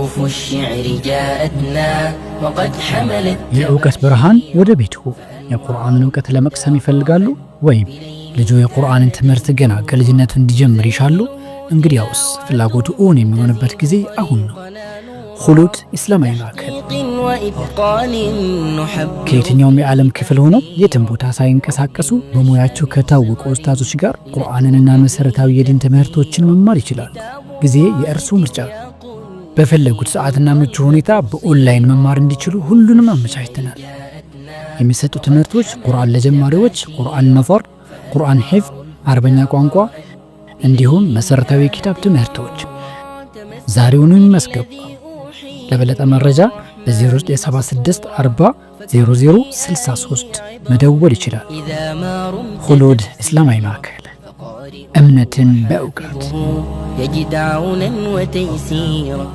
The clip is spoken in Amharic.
حروف الشعر جاءتنا وقد حملت የእውቀት ብርሃን ወደ ቤቱ የቁርአንን እውቀት ለመቅሰም ይፈልጋሉ ወይም ልጆ የቁርአንን ትምህርት ገና ከልጅነቱ እንዲጀምር ይሻሉ? እንግዲያውስ ፍላጎቱ እውን የሚሆንበት ጊዜ አሁን ነው። ሁሉድ ኢስላማዊ ማዕከል ከየትኛውም የዓለም ክፍል ሆነው የትም ቦታ ሳይንቀሳቀሱ በሙያቸው ከታወቁ ኡስታዞች ጋር ቁርአንንና መሰረታዊ የዲን ትምህርቶችን መማር ይችላሉ። ጊዜ የእርሱ ምርጫ። በፈለጉት ሰዓትና ምቹ ሁኔታ በኦንላይን መማር እንዲችሉ ሁሉንም አመቻችተናል። የሚሰጡ ትምህርቶች ቁርአን ለጀማሪዎች፣ ቁርአን ነፈር፣ ቁርአን ሒፍዝ፣ አረበኛ ቋንቋ እንዲሁም መሰረታዊ ኪታብ ትምህርቶች። ዛሬውኑ ይመዝገቡ። ለበለጠ መረጃ በ0976 40 0063 መደወል ይችላል። ሁሉድ ኢስላማዊ ማዕከል እምነትን በእውቀት يجد عونا وتيسيرا